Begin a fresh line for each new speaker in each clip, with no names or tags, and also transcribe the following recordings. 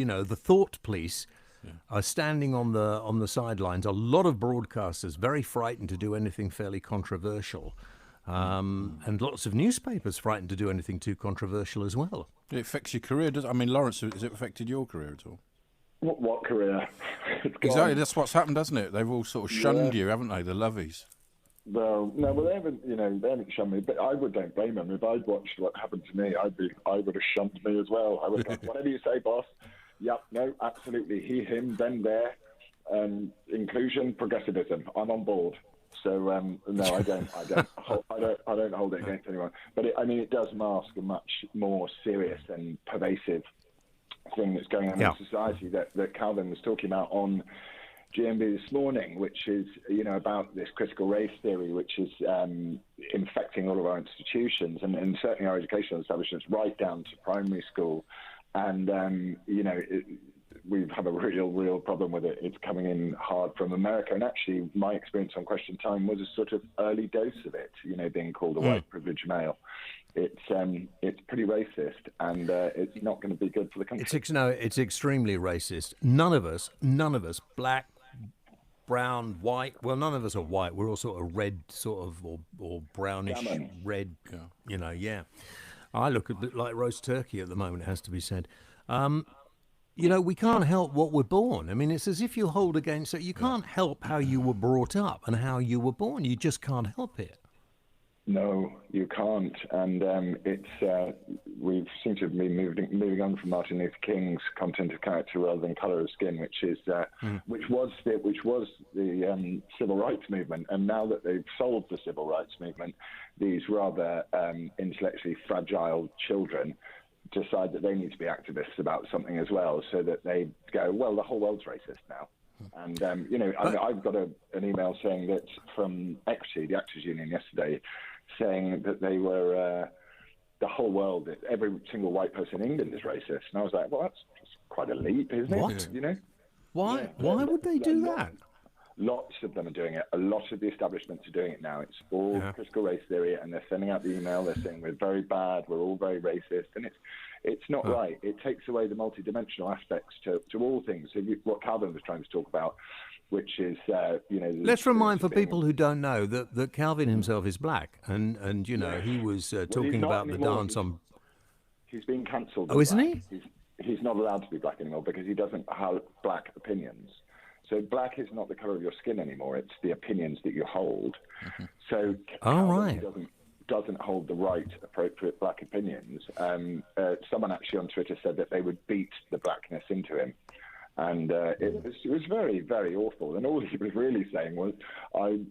the thought police are standing on the sidelines. A lot of broadcasters very frightened to do anything fairly controversial, and lots of newspapers frightened to do anything too controversial as well.
It affects your career, does it? I mean, Laurence, has it affected your career at all?
What career?
Exactly, that's what's happened, hasn't it? They've all sort of shunned you, haven't they, the lovies?
Well, no, they haven't shunned me, but don't blame them. If I'd watched what happened to me, I would have shunned me as well. I would have gone, whatever you say, boss. Yep, no, absolutely. He, him, them, there. Inclusion, progressivism. I'm on board. So no, I don't hold it against anyone. But it does mask a much more serious and pervasive thing that's going on in society that Calvin was talking about on GMB this morning, which is about this critical race theory, which is infecting all of our institutions and certainly our educational establishments right down to primary school. And we have a real problem with it. It's coming in hard from America. And actually, my experience on Question Time was a sort of early dose of it, being called a white privileged male. It's pretty racist, and it's not going to be good for the country.
It's extremely racist. None of us, black, brown, white. Well, none of us are white. We're all sort of red, or brownish red. I look a bit like roast turkey at the moment, it has to be said. We can't help what we're born. I mean, it's as if you hold against it. You can't help how you were brought up and how you were born. You just can't help it.
No, you can't. And we seem to be moving on from Martin Luther King's content of character rather than colour of skin, which was the civil rights movement. And now that they've solved the civil rights movement, these rather intellectually fragile children decide that they need to be activists about something as well, so that they go, well, the whole world's racist now. And, I've got an email saying that from Equity, the Actors Union yesterday, saying that they were, the whole world, every single white person in England is racist. And I was like, well, that's quite a leap, isn't it?
What? Why?
Yeah.
Why would they do that?
Lots of them are doing it. A lot of the establishments are doing it now. It's all critical race theory, and they're sending out the email. They're saying we're very bad, we're all very racist, and it's not right. It takes away the multidimensional aspects to all things. So what Calvin was trying to talk about, which is
let's remind for people who don't know that Calvin himself is black, and he was talking about the dance on.
He's been cancelled.
Oh, isn't he?
He's not allowed to be black anymore because he doesn't have black opinions. So black is not the colour of your skin anymore; it's the opinions that you hold. Mm-hmm. So Calvin doesn't hold the right, appropriate black opinions. Someone actually on Twitter said that they would beat the blackness into him, and it was very, very awful. And all he was really saying was,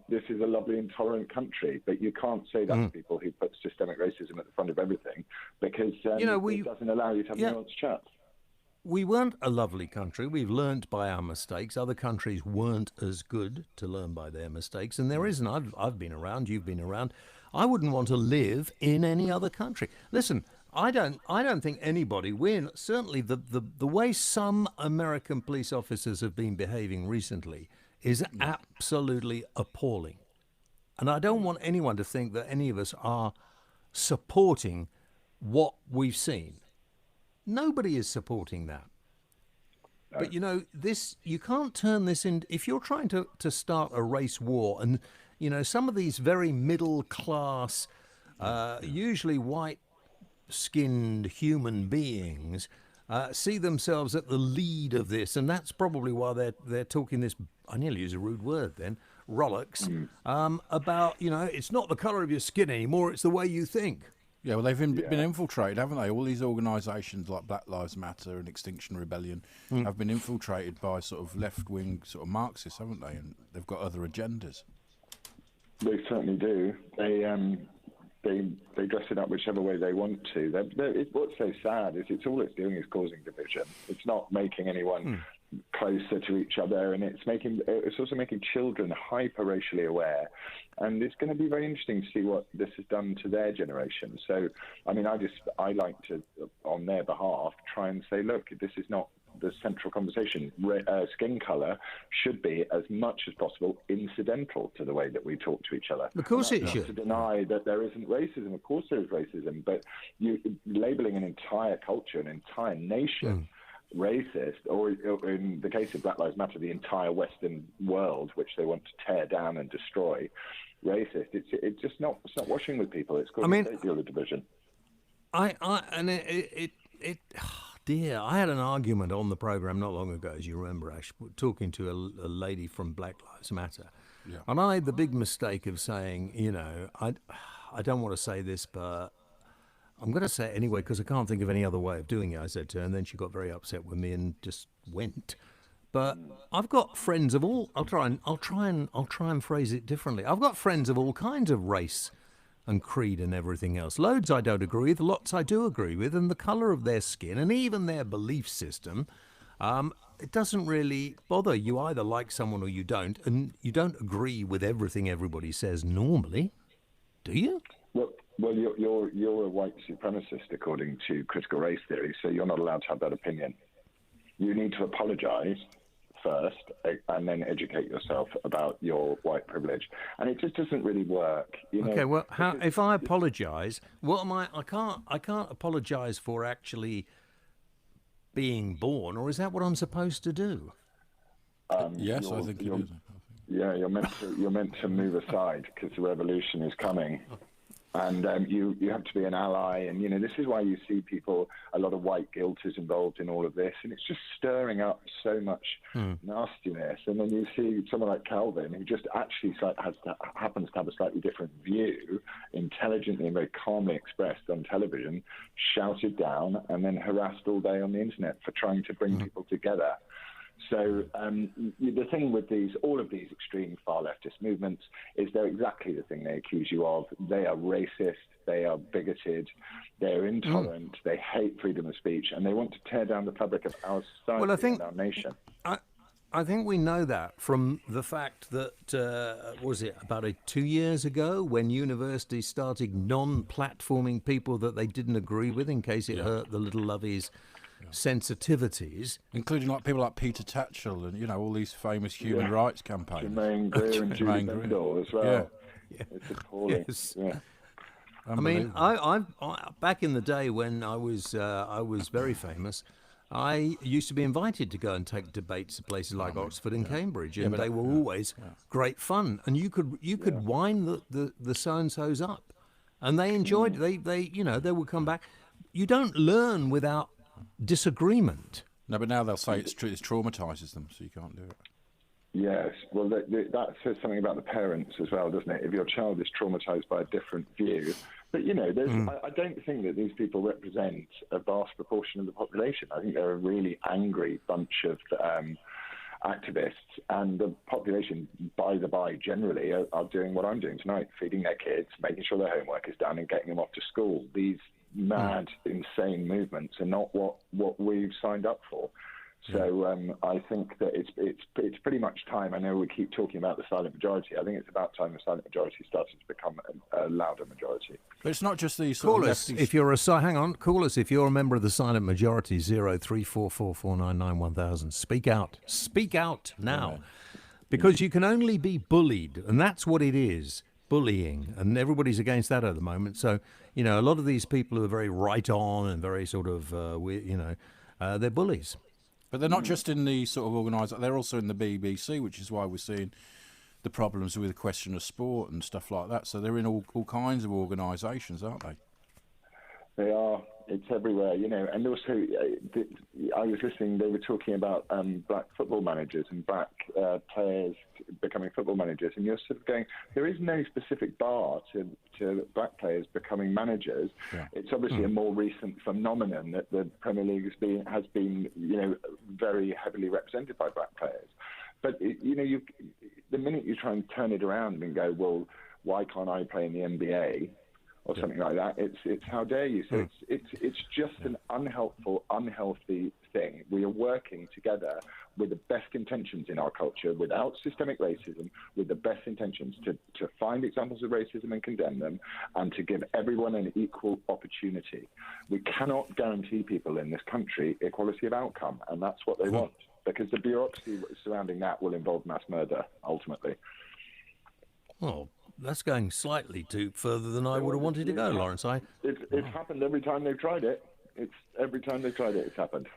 "This is a lovely and tolerant country," but you can't say that to people who put systemic racism at the front of everything, because it doesn't allow you to have nuanced chat.
We weren't a lovely country. We've learnt by our mistakes. Other countries weren't as good to learn by their mistakes. And there isn't. I've been around. You've been around. I wouldn't want to live in any other country. Listen, I don't think anybody. Certainly the way some American police officers have been behaving recently is absolutely appalling. And I don't want anyone to think that any of us are supporting what we've seen. Nobody is supporting that. No. But, you can't turn this in. If you're trying to start a race war, and, some of these very middle class, usually white-skinned human beings see themselves at the lead of this. And that's probably why they're talking this, I nearly use a rude word then, rollicks, about, it's not the colour of your skin anymore, it's the way you think.
Yeah, well, they've been infiltrated, haven't they? All these organisations like Black Lives Matter and Extinction Rebellion have been infiltrated by sort of left-wing sort of Marxists, haven't they? And they've got other agendas.
They certainly do. They dress it up whichever way they want to. What's so sad is all it's doing is causing division. It's not making anyone closer to each other, and it's also making children hyper racially aware. And it's going to be very interesting to see what this has done to their generation. So, I like to, on their behalf, try and say, look, this is not the central conversation. Skin colour should be, as much as possible, incidental to the way that we talk to each other.
Of course it should.
To deny that there isn't racism. Of course there is racism, but you labelling an entire culture, an entire nation, racist, or in the case of Black Lives Matter, the entire Western world, which they want to tear down and destroy, racist. It's just not washing with people. It's causing a great deal of division.
Dear, I had an argument on the program not long ago, as you remember, Ash, talking to a lady from Black Lives Matter, and I made the big mistake of saying, I don't want to say this, but I'm going to say it anyway because I can't think of any other way of doing it, I said to her, and then she got very upset with me and just went. But I've got friends of all. I'll try and phrase it differently. I've got friends of all kinds of race and creed and everything else. Loads I don't agree with, lots I do agree with, and the colour of their skin and even their belief system, it doesn't really bother. You either like someone or you don't, and you don't agree with everything everybody says normally, do you?
Well, you're a white supremacist according to critical race theory, so you're not allowed to have that opinion. You need to apologise first and then educate yourself about your white privilege, and it just doesn't really work.
Okay, well, if I apologise, what am I? I can't apologise for actually being born, or is that what I'm supposed to do?
Yes, I think it is.
Yeah, you're meant to move aside because the revolution is coming. And you have to be an ally, and this is why you see people. A lot of white guilt is involved in all of this, and it's just stirring up so much nastiness. And then you see someone like Calvin, who just actually happens to have a slightly different view, intelligently and very calmly expressed on television, shouted down, and then harassed all day on the internet for trying to bring people together. So the thing with all of these extreme far leftist movements is they're exactly the thing they accuse you of. They are racist, they are bigoted, they're intolerant, they hate freedom of speech, and they want to tear down the fabric of our society and our nation.
I think we know that from the fact that, was it about 2 years ago when universities started non-platforming people that they didn't agree with in case it hurt the little lovies' sensitivities,
including people like Peter Tatchell and all these famous human rights campaigners.
Jermaine Greer and Judy Bendel as well.
Yeah.
It's appalling.
Yes.
Yeah.
I mean, I back in the day when I was very famous, I used to be invited to go and take debates at places like Oxford and Cambridge, and they were always great fun. And you could wind the so-and-sos up, and they enjoyed it. They would come back. You don't learn without disagreement.
No, but now they'll say it traumatises them, so you can't do it.
Yes, well, that says something about the parents as well, doesn't it? If your child is traumatised by a different view. But, I don't think that these people represent a vast proportion of the population. I think they're a really angry bunch of activists, and the population, by the by, generally are doing what I'm doing tonight, feeding their kids, making sure their homework is done and getting them off to school. These mad, insane movements are not what we've signed up for. So I think that it's pretty much time. I know we keep talking about the silent majority. I think it's about time the silent majority started to become a louder majority.
But it's not just these
call us if you're call us if you're a member of the silent majority. 034449911000. Speak out now, because you can only be bullied, and that's what it is. Bullying, and everybody's against that at the moment. So a lot of these people who are very right on and very sort of they're bullies.
But they're not just in the sort of organised, they're also in the BBC, which is why we're seeing the problems with the question of sport and stuff like that. So they're in all kinds of organisations, aren't they?
They are. It's everywhere, and also I was listening, they were talking about black football managers and black players becoming football managers, and you're sort of going, there is no specific bar to black players becoming managers. Yeah. It's obviously a more recent phenomenon that the Premier League has been very heavily represented by black players. But, the minute you try and turn it around and go, well, why can't I play in the NBA? Or something like that. It's how dare you? So it's just an unhealthy thing. We are working together with the best intentions in our culture, without systemic racism, with the best intentions to find examples of racism and condemn them, and to give everyone an equal opportunity. We cannot guarantee people in this country equality of outcome, and that's what they want, because the bureaucracy surrounding that will involve mass murder ultimately.
Oh. That's going slightly too further than I would have wanted to go, Laurence.
It's happened every time they've tried it. It's happened.